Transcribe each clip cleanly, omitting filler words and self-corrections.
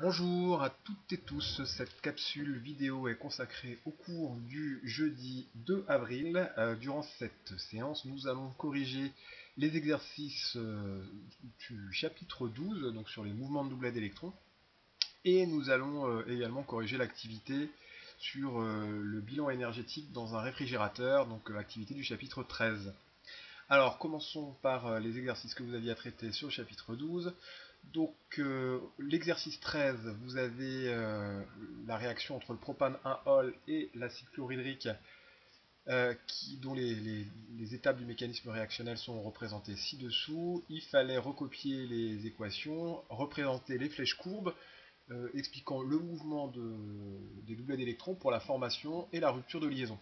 Bonjour à toutes et tous, cette capsule vidéo est consacrée au cours du jeudi 2 avril. Durant cette séance, nous allons corriger les exercices du chapitre 12, donc sur les mouvements de doublet d'électrons, et nous allons également corriger l'activité sur le bilan énergétique dans un réfrigérateur, donc activité du chapitre 13. Alors, commençons par les exercices que vous aviez à traiter sur le chapitre 12. Donc, l'exercice 13, vous avez la réaction entre le propane 1-ol et l'acide chlorhydrique, dont les étapes du mécanisme réactionnel sont représentées ci-dessous. Il fallait recopier les équations, représenter les flèches courbes, expliquant le mouvement des doublets d'électrons pour la formation et la rupture de liaison.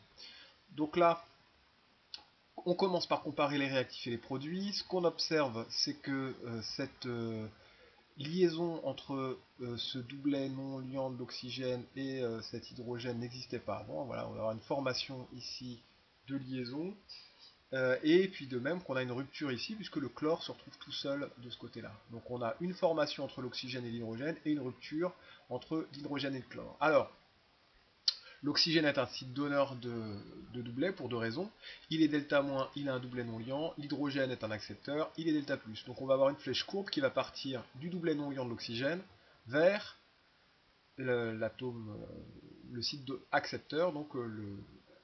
Donc là, on commence par comparer les réactifs et les produits. Ce qu'on observe, c'est que cette liaison entre ce doublet non liant de l'oxygène et cet hydrogène n'existait pas avant. Voilà, on va avoir une formation ici de liaison. Et puis de même qu'on a une rupture ici, puisque le chlore se retrouve tout seul de ce côté-là. Donc on a une formation entre l'oxygène et l'hydrogène, et une rupture entre l'hydrogène et le chlore. Alors, l'oxygène est un site donneur de doublet pour deux raisons. Il est delta-, il a un doublet non liant. L'hydrogène est un accepteur, il est delta+. Donc on va avoir une flèche courbe qui va partir du doublet non liant de l'oxygène vers l'atome, le site accepteur, donc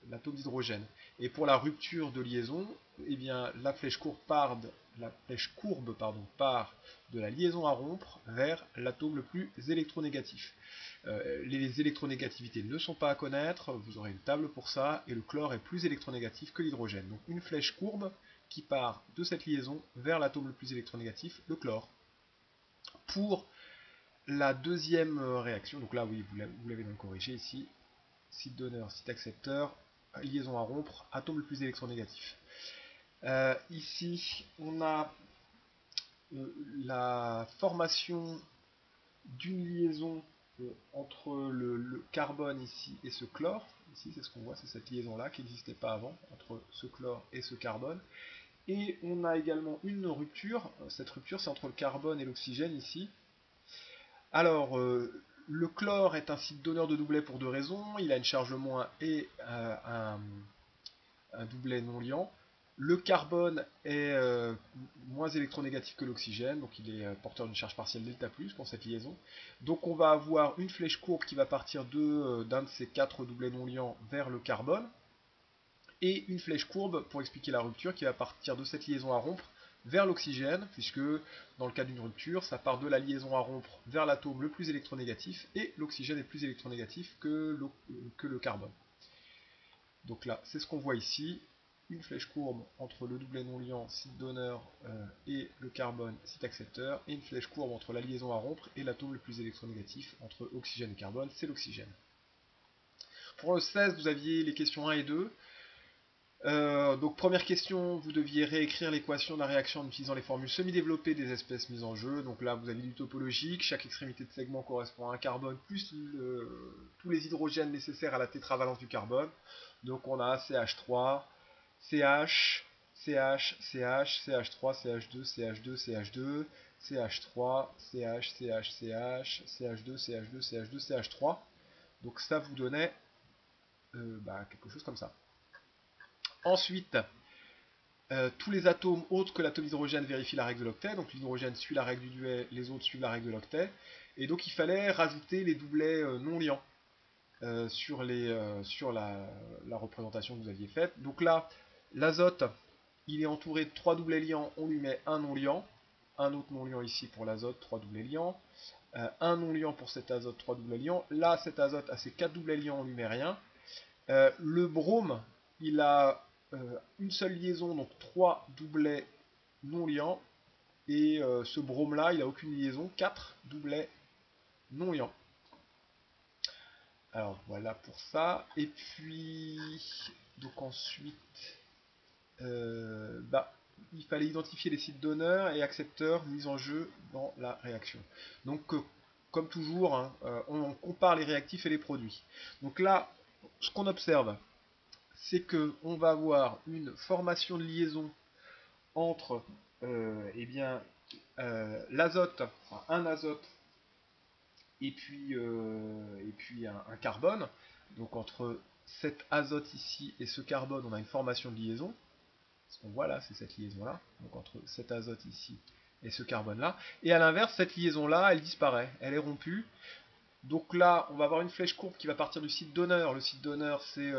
l'atome d'hydrogène. Et pour la rupture de liaison, eh bien, la flèche courbe part de la liaison à rompre vers l'atome le plus électronégatif. Les électronégativités ne sont pas à connaître, vous aurez une table pour ça, et le chlore est plus électronégatif que l'hydrogène. Donc une flèche courbe qui part de cette liaison vers l'atome le plus électronégatif, le chlore. Pour la deuxième réaction, donc là oui, vous l'avez donc corrigé ici, site donneur, site accepteur, liaison à rompre, atome le plus électronégatif. Ici, on a la formation d'une liaison entre le carbone ici et ce chlore. Ici, c'est ce qu'on voit, c'est cette liaison-là qui n'existait pas avant, entre ce chlore et ce carbone. Et on a également une rupture. Cette rupture, c'est entre le carbone et l'oxygène ici. Alors, le chlore est un site donneur de doublet pour deux raisons. Il a une charge moins et un doublet non liant. Le carbone est moins électronégatif que l'oxygène, donc il est porteur d'une charge partielle delta+, pour cette liaison. Donc on va avoir une flèche courbe qui va partir d'un de ces quatre doublets non liants vers le carbone, et une flèche courbe, pour expliquer la rupture, qui va partir de cette liaison à rompre vers l'oxygène, puisque dans le cas d'une rupture, ça part de la liaison à rompre vers l'atome le plus électronégatif, et l'oxygène est plus électronégatif que le carbone. Donc là, c'est ce qu'on voit ici, une flèche courbe entre le doublet non liant, site donneur, et le carbone, site accepteur, et une flèche courbe entre la liaison à rompre et l'atome le plus électronégatif entre oxygène et carbone, c'est l'oxygène. Pour le 16, vous aviez les questions 1 et 2. Donc première question, vous deviez réécrire l'équation de la réaction en utilisant les formules semi-développées des espèces mises en jeu. Donc là, vous avez du topologique, chaque extrémité de segment correspond à un carbone plus tous les hydrogènes nécessaires à la tétravalence du carbone. Donc on a CH3, CH, CH, CH, CH3, CH2, CH2, CH2, CH3, CH, CH, CH, CH2, CH2, CH2, CH3. Donc ça vous donnait quelque chose comme ça. Ensuite, tous les atomes autres que l'atome d'hydrogène vérifient la règle de l'octet. Donc l'hydrogène suit la règle du duet, les autres suivent la règle de l'octet. Et donc il fallait rajouter les doublets non liants sur la représentation que vous aviez faite. Donc là, l'azote, il est entouré de 3 doublets liants, on lui met un non liant. Un autre non liant ici pour l'azote, 3 doublets liants. Un non liant pour cet azote, 3 doublets liants. Là, cet azote a ses 4 doublets liants, on lui met rien. Le brome, il a une seule liaison, donc 3 doublets non liants. Et ce brome là, il n'a aucune liaison, 4 doublets non liants. Alors voilà pour ça. Et puis, donc ensuite, il fallait identifier les sites donneurs et accepteurs mis en jeu dans la réaction. Donc, comme toujours, hein, on compare les réactifs et les produits. Donc là, ce qu'on observe, c'est qu'on va avoir une formation de liaison entre l'azote, enfin, un azote et puis un carbone. Donc entre cet azote ici et ce carbone, on a une formation de liaison. Ce qu'on voit là, c'est cette liaison-là. Donc entre cet azote ici et ce carbone-là. Et à l'inverse, cette liaison-là, elle disparaît. Elle est rompue. Donc là, on va avoir une flèche courbe qui va partir du site donneur. Le site donneur, c'est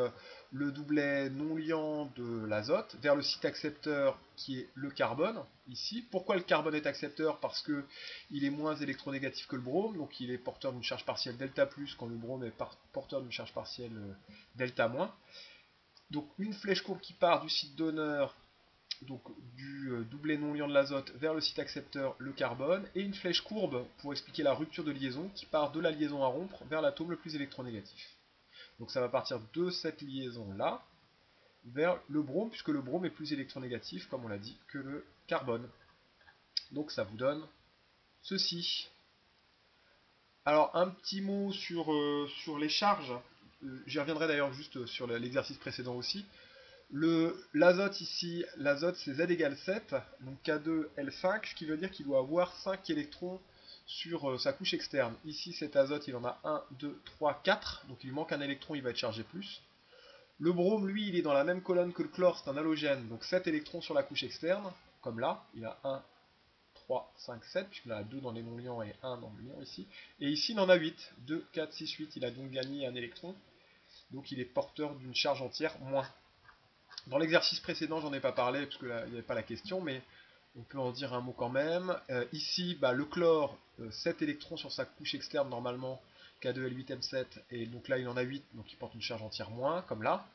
le doublet non liant de l'azote, vers le site accepteur qui est le carbone, ici. Pourquoi le carbone est accepteur? Parce qu'il est moins électronégatif que le brome, donc il est porteur d'une charge partielle delta+, quand le brome est porteur d'une charge partielle delta-. Donc une flèche courbe qui part du site donneur, donc du doublet non liant de l'azote vers le site accepteur, le carbone, et une flèche courbe pour expliquer la rupture de liaison qui part de la liaison à rompre vers l'atome le plus électronégatif. Donc ça va partir de cette liaison là vers le brome, puisque le brome est plus électronégatif, comme on l'a dit, que le carbone. Donc ça vous donne ceci. Alors un petit mot sur les charges, j'y reviendrai d'ailleurs juste sur l'exercice précédent aussi. L'azote ici, l'azote c'est Z égale 7, donc K2L5, ce qui veut dire qu'il doit avoir 5 électrons sur sa couche externe. Ici cet azote il en a 1, 2, 3, 4, donc il manque un électron, il va être chargé plus. Le brome lui il est dans la même colonne que le chlore, c'est un halogène, donc 7 électrons sur la couche externe, comme là, il a 1, 3, 5, 7, puisqu'il en a 2 dans les non-liants et 1 dans le liant ici. Et ici il en a 8, 2, 4, 6, 8, il a donc gagné un électron, donc il est porteur d'une charge entière moins. Dans l'exercice précédent, j'en ai pas parlé parce qu'il n'y avait pas la question, mais on peut en dire un mot quand même. Ici, le chlore, 7 électrons sur sa couche externe normalement, K2L8M7, et donc là il en a 8, donc il porte une charge entière moins, comme là.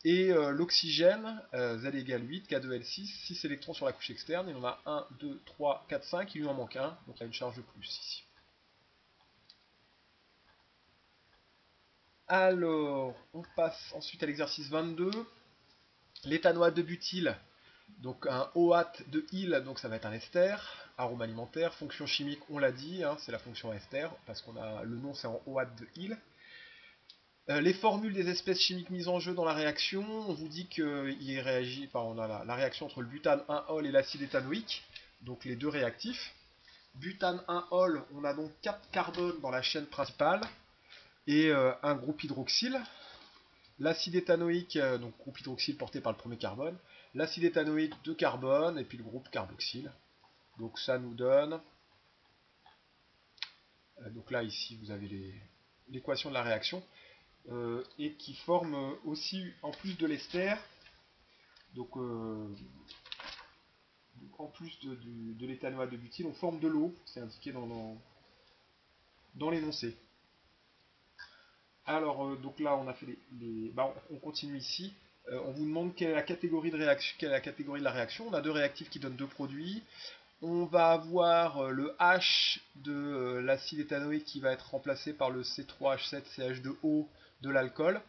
Et l'oxygène, Z égale 8, K2L6, 6 électrons sur la couche externe, il en a 1, 2, 3, 4, 5, il lui en manque un, donc il a une charge de plus ici. Alors, on passe ensuite à l'exercice 22. L'éthanoate de butyle, donc un OAT de IL, donc ça va être un ester, arôme alimentaire, fonction chimique, on l'a dit, hein, c'est la fonction ester, parce qu'on a le nom c'est en OAT de IL. Les formules des espèces chimiques mises en jeu dans la réaction, on vous dit qu'il réagit, on a la réaction entre le butane 1-ol et l'acide éthanoïque, donc les deux réactifs. Butane 1-ol, on a donc 4 carbones dans la chaîne principale, et un groupe hydroxyle. L'acide éthanoïque, donc groupe hydroxyle porté par le premier carbone, l'acide éthanoïque 2 carbones, et puis le groupe carboxyle. Donc ça nous donne, donc là ici vous avez l'équation de la réaction, et qui forme aussi, en plus de l'ester, donc en plus de l'éthanoate de butyle, on forme de l'eau, c'est indiqué dans l'énoncé. Alors, donc là, on a fait on continue ici. On vous demande quelle est la catégorie de réaction, quelle est la catégorie de la réaction. On a deux réactifs qui donnent deux produits. On va avoir le H de l'acide éthanoïque qui va être remplacé par le C3H7CH2O de l'alcool.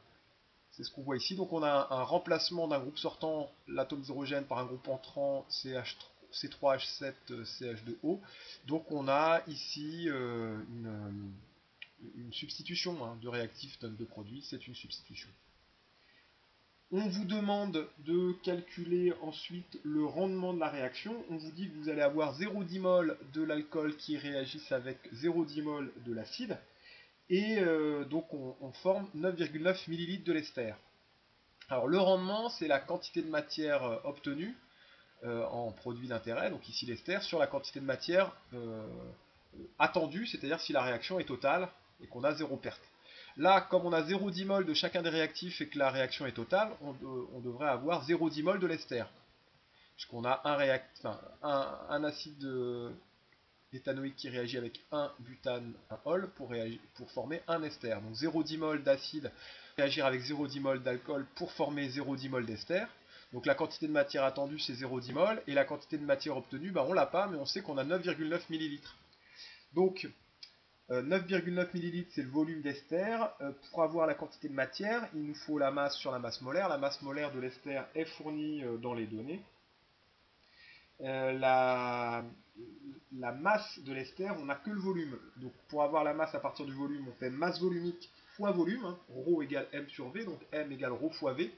C'est ce qu'on voit ici. Donc on a un remplacement d'un groupe sortant, l'atome hydrogène, par un groupe entrant C3H7CH2O. Donc on a ici une substitution, hein, de réactifs donne de produits, c'est une substitution. On vous demande de calculer ensuite le rendement de la réaction. On vous dit que vous allez avoir 0,10 mol de l'alcool qui réagissent avec 0,10 mol de l'acide. Et donc on forme 9,9 ml de l'ester. Alors le rendement, c'est la quantité de matière obtenue en produit d'intérêt, donc ici l'ester, sur la quantité de matière attendue, c'est-à-dire si la réaction est totale et qu'on a zéro perte. Là, comme on a 0,10 mol de chacun des réactifs et que la réaction est totale, on devrait avoir 0,10 mol de l'ester. Puisqu'on a un acide éthanoïque qui réagit avec un butane, un ol, pour former un ester. Donc 0,10 mol d'acide réagir avec 0,10 mol d'alcool pour former 0,10 mol d'ester. Donc la quantité de matière attendue c'est 0,10 mol, et la quantité de matière obtenue, on l'a pas, mais on sait qu'on a 9,9 ml. Donc 9,9 ml c'est le volume d'ester. Pour avoir la quantité de matière, il nous faut la masse sur la masse molaire. La masse molaire de l'ester est fournie dans les données. La masse de l'ester, on n'a que le volume. Donc pour avoir la masse à partir du volume, on fait masse volumique fois volume, hein, ρ égale m sur v, donc m égale ρ fois v.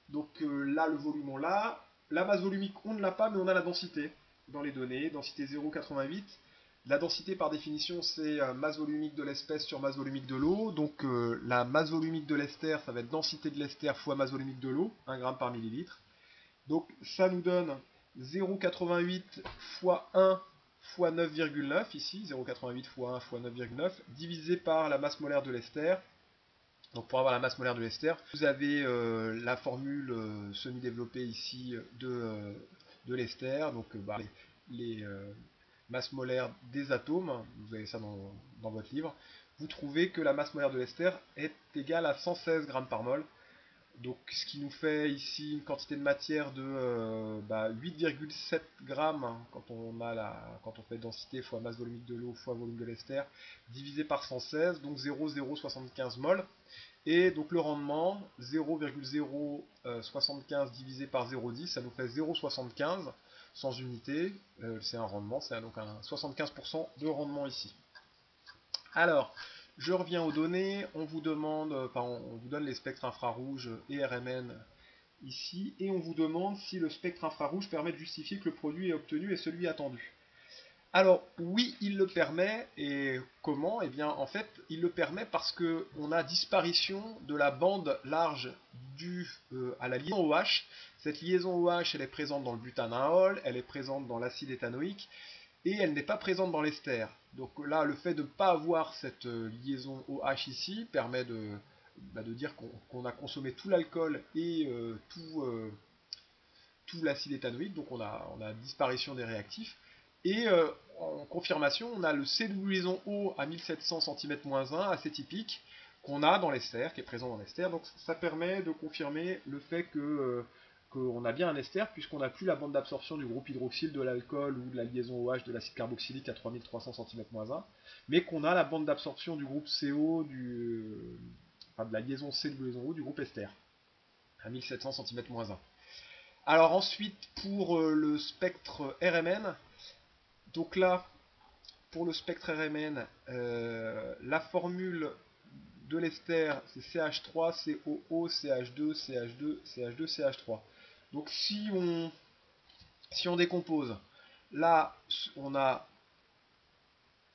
Donc là, le volume, on l'a. La masse volumique, on ne l'a pas, mais on a la densité dans les données. Densité 0,88. La densité par définition c'est masse volumique de l'espèce sur masse volumique de l'eau. Donc la masse volumique de l'ester, ça va être densité de l'ester fois masse volumique de l'eau, 1 g par millilitre. Donc ça nous donne 0,88 fois 1 fois 9,9 ici, 0,88 fois 1 fois 9,9 divisé par la masse molaire de l'ester. Donc pour avoir la masse molaire de l'ester, vous avez la formule semi-développée ici de l'ester, donc les masses molaires des atomes, vous avez ça dans votre livre, vous trouvez que la masse molaire de l'ester est égale à 116 grammes par mol. Donc ce qui nous fait ici une quantité de matière de 8,7 grammes hein, quand on fait densité fois masse volumique de l'eau fois volume de l'ester, divisé par 116, donc 0,075 mol. Et donc le rendement, 0,075 divisé par 0,10, ça nous fait 0,75 sans unité. C'est un rendement, c'est donc un 75% de rendement ici. Alors, je reviens aux données, on vous donne les spectres infrarouges et RMN ici, et on vous demande si le spectre infrarouge permet de justifier que le produit est obtenu et celui attendu. Alors oui, il le permet, et comment? Eh bien en fait, il le permet parce qu'on a disparition de la bande large due à la liaison OH. Cette liaison OH, elle est présente dans le butanol, elle est présente dans l'acide éthanoïque, et elle n'est pas présente dans l'ester. Donc là, le fait de ne pas avoir cette liaison OH ici permet de dire qu'on a consommé tout l'alcool et tout l'acide éthanoïque, donc on a disparition des réactifs. Et en confirmation, on a le C double liaison O à 1700 cm-1, assez typique, qu'on a dans l'ester, qui est présent dans l'ester. Donc ça permet de confirmer le fait qu'on a bien un ester, puisqu'on n'a plus la bande d'absorption du groupe hydroxyle de l'alcool ou de la liaison OH de l'acide carboxylique à 3300 cm-1, mais qu'on a la bande d'absorption du groupe CO, de la liaison C double liaison O du groupe ester, à 1700 cm-1. Alors ensuite, pour le spectre RMN, donc là, pour le spectre RMN, la formule de l'ester, c'est CH3, COO, CH2, CH2, CH2, CH3. Donc si on décompose, là, on a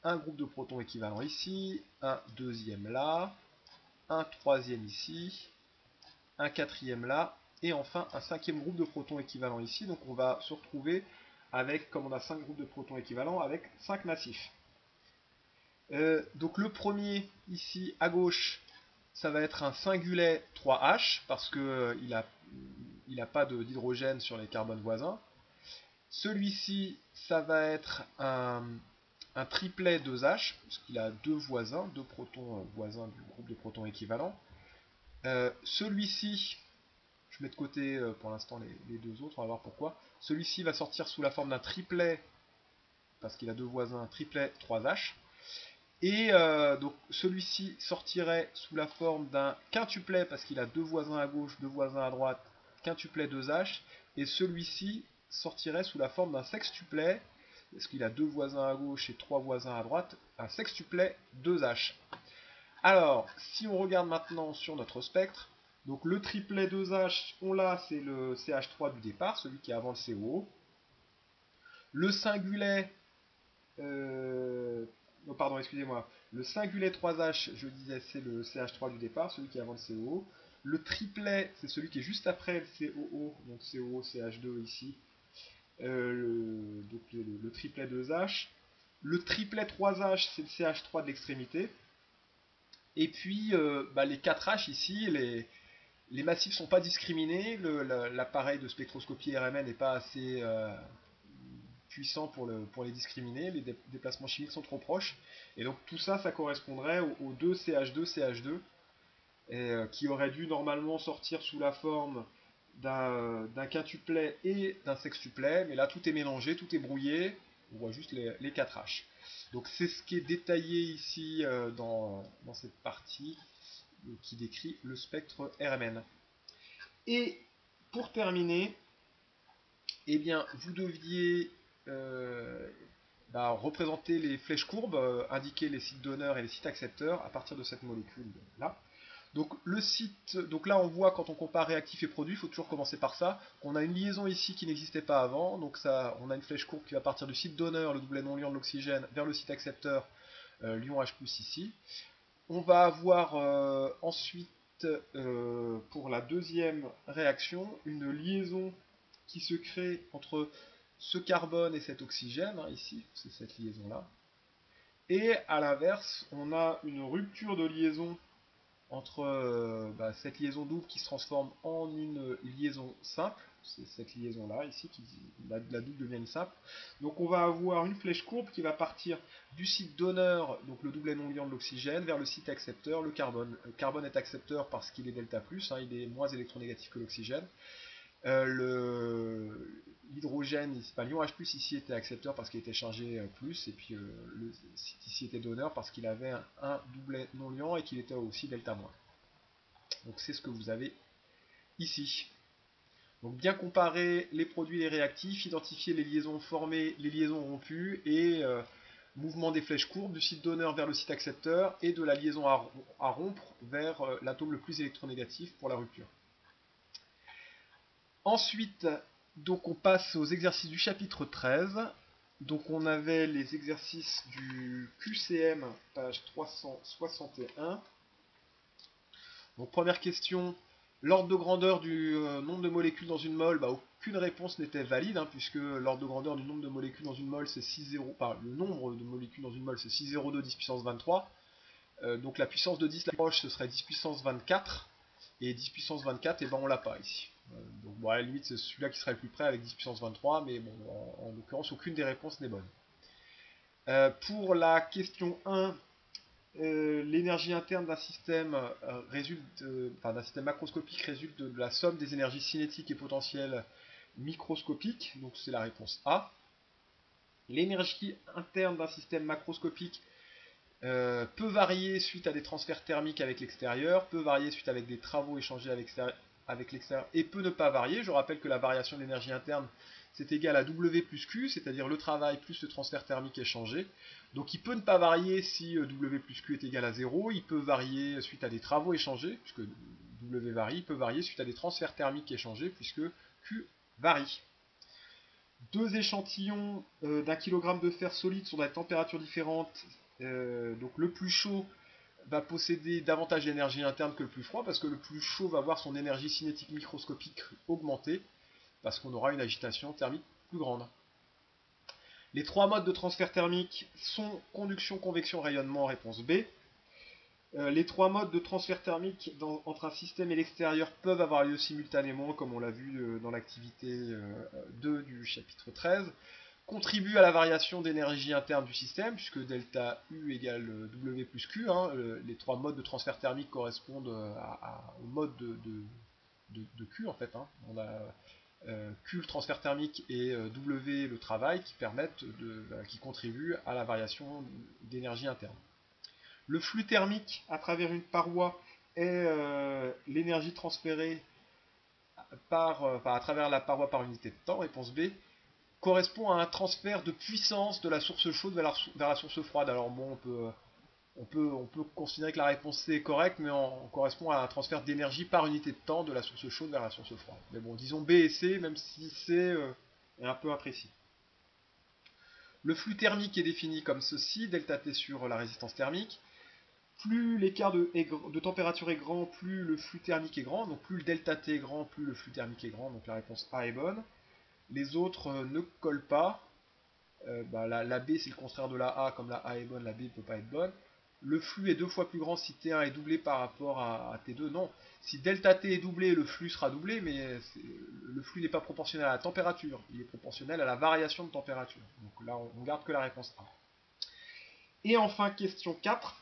un groupe de protons équivalent ici, un deuxième là, un troisième ici, un quatrième là, et enfin un cinquième groupe de protons équivalent ici. Donc on va se retrouver avec, comme on a 5 groupes de protons équivalents, avec 5 massifs. Donc le premier ici à gauche, ça va être un singulet 3H parce qu'il n'a pas d'hydrogène sur les carbones voisins. Celui-ci, ça va être un triplet 2H, parce qu'il a deux voisins, deux protons voisins du groupe de protons équivalents. Celui-ci, je mets de côté pour l'instant les deux autres, on va voir pourquoi. Celui-ci va sortir sous la forme d'un triplet, parce qu'il a deux voisins, triplet 3H. Et donc celui-ci sortirait sous la forme d'un quintuplet, parce qu'il a deux voisins à gauche, deux voisins à droite, quintuplet 2H. Et celui-ci sortirait sous la forme d'un sextuplet, parce qu'il a deux voisins à gauche et trois voisins à droite, un sextuplet 2H. Alors, si on regarde maintenant sur notre spectre, donc le triplet 2H, on l'a, c'est le CH3 du départ, celui qui est avant le COO. Le singulet, non, pardon, excusez-moi, le singulet 3H, je disais, c'est le CH3 du départ, celui qui est avant le COO. Le triplet, c'est celui qui est juste après le COO, donc COO, CH2 ici, donc le triplet 2H. Le triplet 3H, c'est le CH3 de l'extrémité. Et puis les 4H ici, les massifs ne sont pas discriminés, l'appareil de spectroscopie RMN n'est pas assez puissant pour les discriminer, les déplacements chimiques sont trop proches, et donc tout ça, ça correspondrait aux deux CH2, CH2, qui auraient dû normalement sortir sous la forme d'un quintuplet et d'un sextuplet, mais là tout est mélangé, tout est brouillé, on voit juste les 4H. Donc c'est ce qui est détaillé ici dans cette partie qui décrit le spectre RMN. Et pour terminer, eh bien, vous deviez représenter les flèches courbes, indiquer les sites donneurs et les sites accepteurs à partir de cette molécule là. Donc le site, donc là on voit quand on compare réactif et produit, il faut toujours commencer par ça. On a une liaison ici qui n'existait pas avant, donc ça, on a une flèche courbe qui va partir du site donneur, le doublet non liant de l'oxygène, vers le site accepteur, l'ion H+ ici. On va avoir ensuite, pour la deuxième réaction, une liaison qui se crée entre ce carbone et cet oxygène, hein, ici, c'est cette liaison-là. Et à l'inverse, on a une rupture de liaison entre cette liaison double qui se transforme en une liaison simple, c'est cette liaison-là, ici, la double devient une simple. Donc on va avoir une flèche courbe qui va partir du site donneur, donc le doublet non liant de l'oxygène, vers le site accepteur, le carbone. Le carbone est accepteur parce qu'il est delta+, hein, il est moins électronégatif que l'oxygène. L'hydrogène, l'ion H+, ici était accepteur parce qu'il était chargé plus, et puis le site ici était donneur parce qu'il avait un doublet non liant et qu'il était aussi delta-. Donc c'est ce que vous avez ici. Donc bien comparer les produits et les réactifs, identifier les liaisons formées, les liaisons rompues, et mouvement des flèches courbes du site donneur vers le site accepteur, et de la liaison à rompre vers l'atome le plus électronégatif pour la rupture. Ensuite, donc on passe aux exercices du chapitre 13. Donc on avait les exercices du QCM, page 361. Donc première question, l'ordre de grandeur du nombre de molécules dans une mole, aucune réponse n'était valide, hein, puisque l'ordre de grandeur du nombre de molécules dans une mole, c'est 6,0, le nombre de molécules dans une mole, c'est 6,02 10 puissance 23. Donc la puissance de 10 la proche, ce serait 10 puissance 24. Et 10 puissance 24, et ben on l'a pas ici. Donc bon, à la limite, c'est celui-là qui serait le plus près avec 10 puissance 23, mais bon, en l'occurrence, aucune des réponses n'est bonne. Pour la question 1, l'énergie interne d'un système d'un système macroscopique résulte de la somme des énergies cinétiques et potentielles microscopiques, donc c'est la réponse A. L'énergie interne d'un système macroscopique peut varier suite à des transferts thermiques avec l'extérieur, peut varier suite avec des travaux échangés avec l'extérieur, et peut ne pas varier. Je rappelle que la variation de l'énergie interne, c'est égal à W plus Q, c'est-à-dire le travail plus le transfert thermique échangé. Donc il peut ne pas varier si W plus Q est égal à 0, il peut varier suite à des travaux échangés, puisque W varie, il peut varier suite à des transferts thermiques échangés, puisque Q varie. Deux échantillons d'un kilogramme de fer solide sont à des températures différentes. Donc le plus chaud va posséder davantage d'énergie interne que le plus froid, parce que le plus chaud va avoir son énergie cinétique microscopique augmentée, parce qu'on aura une agitation thermique plus grande. Les trois modes de transfert thermique sont conduction, convection, rayonnement, réponse B. Les trois modes de transfert thermique entre un système et l'extérieur peuvent avoir lieu simultanément, comme on l'a vu dans l'activité 2 du chapitre 13. Contribue à la variation d'énergie interne du système, puisque delta U égale W plus Q. Hein, les trois modes de transfert thermique correspondent au mode de Q, en fait. Hein. On a Q le transfert thermique et W le travail qui contribuent à la variation d'énergie interne. Le flux thermique à travers une paroi est l'énergie transférée à travers la paroi par unité de temps, réponse B, correspond à un transfert de puissance de la source chaude vers la source froide. Alors bon, on peut considérer que la réponse C est correcte, mais on correspond à un transfert d'énergie par unité de temps de la source chaude vers la source froide. Mais bon, disons B et C, même si C est un peu imprécis. Le flux thermique est défini comme ceci, delta T sur la résistance thermique. Plus l'écart de température est grand, plus le flux thermique est grand. Donc plus le delta T est grand, plus le flux thermique est grand. Donc la réponse A est bonne. Les autres ne collent pas. La B c'est le contraire de la A, comme la A est bonne, la B ne peut pas être bonne. Le flux est deux fois plus grand si T1 est doublé par rapport à T2. Non, si delta T est doublé, le flux sera doublé, mais le flux n'est pas proportionnel à la température, il est proportionnel à la variation de température. Donc là, on garde que la réponse A. Et enfin, question 4.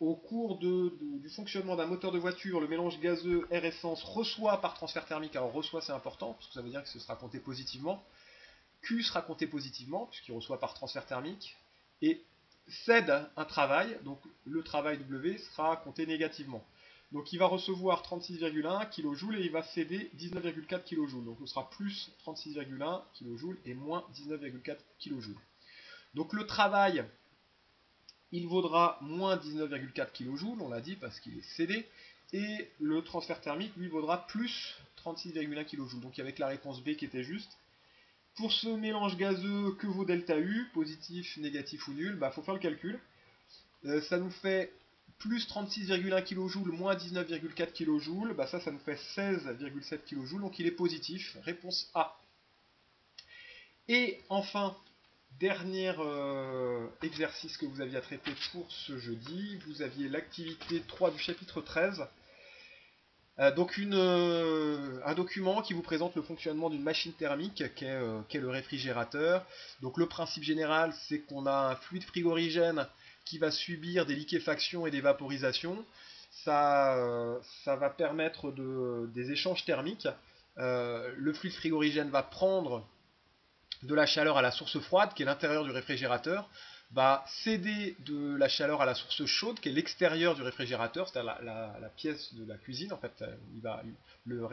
Au cours du fonctionnement d'un moteur de voiture, le mélange gazeux air-essence reçoit par transfert thermique, alors reçoit c'est important, parce que ça veut dire que ce sera compté positivement, Q sera compté positivement, puisqu'il reçoit par transfert thermique, et cède un travail, donc le travail W sera compté négativement. Donc il va recevoir 36,1 kJ et il va céder 19,4 kJ. Donc ce sera plus 36,1 kJ et moins 19,4 kJ. Donc le travail il vaudra moins 19,4 kJ, on l'a dit parce qu'il est CD, et le transfert thermique lui vaudra plus 36,1 kJ. Donc avec la réponse B qui était juste. Pour ce mélange gazeux, que vaut delta U, positif, négatif ou nul? Faut faire le calcul. Ça nous fait plus 36,1 kJ moins 19,4 kJ, ça nous fait 16,7 kJ, donc il est positif. Réponse A. Et enfin, dernier exercice que vous aviez à traiter pour ce jeudi, vous aviez l'activité 3 du chapitre 13. Donc un document qui vous présente le fonctionnement d'une machine thermique qu'est le réfrigérateur. Donc le principe général, c'est qu'on a un fluide frigorigène qui va subir des liquéfactions et des vaporisations. Ça va permettre des échanges thermiques. Le fluide frigorigène va prendre de la chaleur à la source froide, qui est l'intérieur du réfrigérateur, va céder de la chaleur à la source chaude, qui est l'extérieur du réfrigérateur, c'est-à-dire la pièce de la cuisine. En fait, le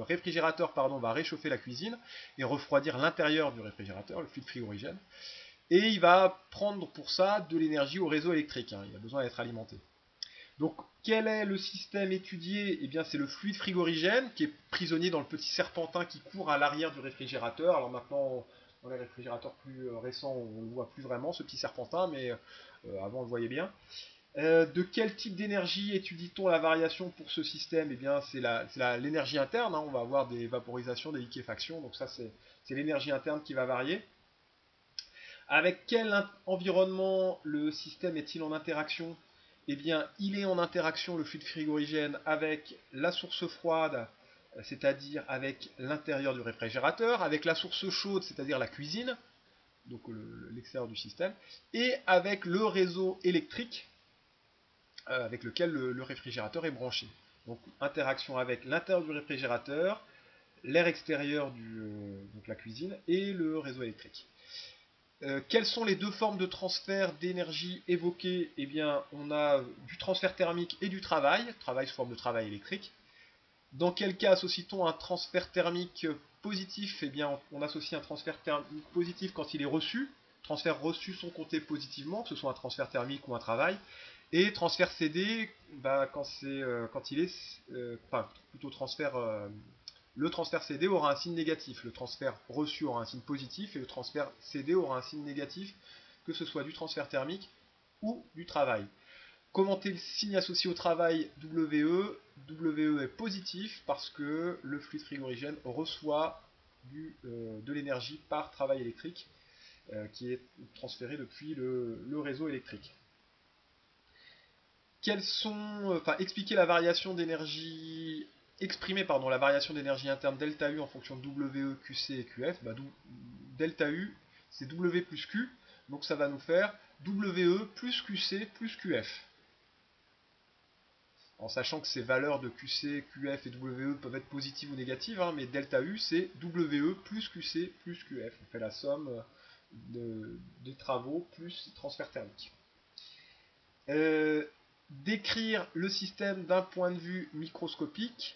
réfrigérateur va réchauffer la cuisine et refroidir l'intérieur du réfrigérateur, le fluide frigorigène. Et il va prendre pour ça de l'énergie au réseau électrique. Il a besoin d'être alimenté. Donc, quel est le système étudié? Eh bien, c'est le fluide frigorigène qui est prisonnier dans le petit serpentin qui court à l'arrière du réfrigérateur. Alors maintenant, dans les réfrigérateurs plus récents, on ne le voit plus vraiment, ce petit serpentin, mais avant, on le voyait bien. De quel type d'énergie étudie-t-on la variation pour ce système? Eh bien, c'est l'énergie interne. On va avoir des vaporisations, des liquéfactions. Donc ça, c'est l'énergie interne qui va varier. Avec quel environnement le système est-il en interaction? Eh bien, il est en interaction, le fluide frigorigène, avec la source froide, c'est-à-dire avec l'intérieur du réfrigérateur, avec la source chaude, c'est-à-dire la cuisine, donc l'extérieur du système, et avec le réseau électrique avec lequel le réfrigérateur est branché. Donc, interaction avec l'intérieur du réfrigérateur, l'air extérieur donc la cuisine, et le réseau électrique. Quelles sont les deux formes de transfert d'énergie évoquées? Eh bien, on a du transfert thermique et du travail sous forme de travail électrique. Dans quel cas associe-t-on un transfert thermique positif? Eh bien, on associe un transfert thermique positif quand il est reçu. Transferts reçus sont comptés positivement, que ce soit un transfert thermique ou un travail. Et transfert cédé, quand il est, plutôt transfert le transfert cédé aura un signe négatif, le transfert reçu aura un signe positif et le transfert cédé aura un signe négatif, que ce soit du transfert thermique ou du travail. Commenter le signe associé au travail WE. WE est positif parce que le fluide frigorigène reçoit de l'énergie par travail électrique qui est transféré depuis le réseau électrique. Expliquer la variation d'énergie la variation d'énergie interne delta U en fonction de WE, QC et QF. Delta U, c'est W plus Q, donc ça va nous faire WE plus QC plus QF. En sachant que ces valeurs de QC, QF et WE peuvent être positives ou négatives, mais delta U, c'est WE plus QC plus QF. On fait la somme des travaux plus transfert thermique. Décrire le système d'un point de vue microscopique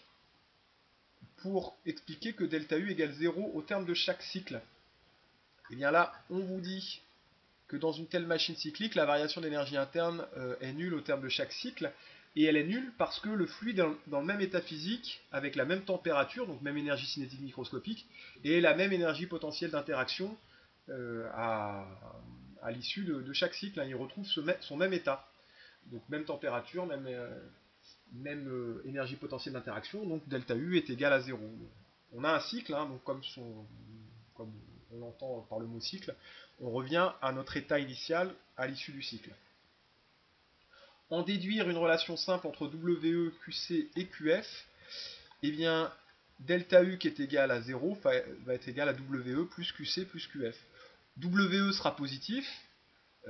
pour expliquer que delta U égale 0 au terme de chaque cycle. Et bien là, on vous dit que dans une telle machine cyclique, la variation d'énergie interne est nulle au terme de chaque cycle, et elle est nulle parce que le fluide est dans le même état physique, avec la même température, donc même énergie cinétique microscopique, et la même énergie potentielle d'interaction à l'issue de chaque cycle. Il retrouve son même état. Donc même température, même énergie potentielle d'interaction, donc delta U est égal à 0. On a un cycle, donc comme on l'entend par le mot cycle, on revient à notre état initial à l'issue du cycle. En déduire une relation simple entre WE, QC et QF, eh bien, delta U qui est égal à 0 va être égal à WE plus QC plus QF. WE sera positif,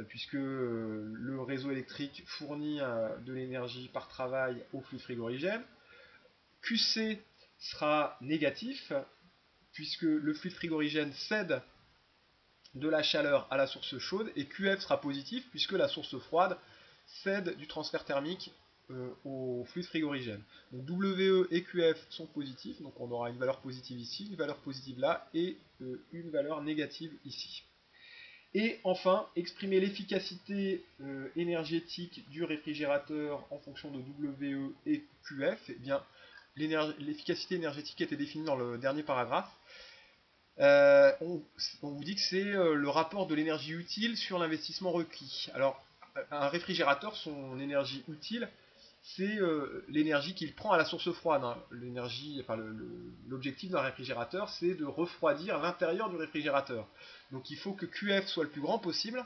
puisque le réseau électrique fournit de l'énergie par travail au fluide frigorigène. QC sera négatif, puisque le fluide frigorigène cède de la chaleur à la source chaude, et QF sera positif, puisque la source froide cède du transfert thermique au fluide frigorigène. Donc WE et QF sont positifs, donc on aura une valeur positive ici, une valeur positive là, et une valeur négative ici. Et enfin, exprimer l'efficacité énergétique du réfrigérateur en fonction de WE et QF. Eh bien, l'efficacité énergétique était définie dans le dernier paragraphe. On vous dit que c'est le rapport de l'énergie utile sur l'investissement requis. Alors, un réfrigérateur, son énergie utile, c'est l'énergie qu'il prend à la source froide. Hein. L'objectif d'un réfrigérateur, c'est de refroidir l'intérieur du réfrigérateur. Donc il faut que QF soit le plus grand possible.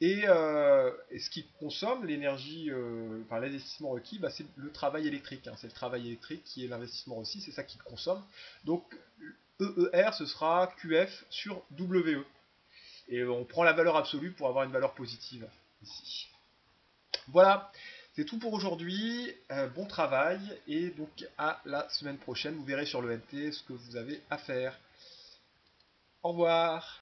Et ce qui consomme l'énergie, l'investissement requis, bah, c'est le travail électrique. Hein. C'est le travail électrique qui est l'investissement aussi, c'est ça qui consomme. Donc EER, ce sera QF sur WE. Et on prend la valeur absolue pour avoir une valeur positive ici. Voilà, c'est tout pour aujourd'hui. Bon travail et donc à la semaine prochaine. Vous verrez sur le NT ce que vous avez à faire. Au revoir.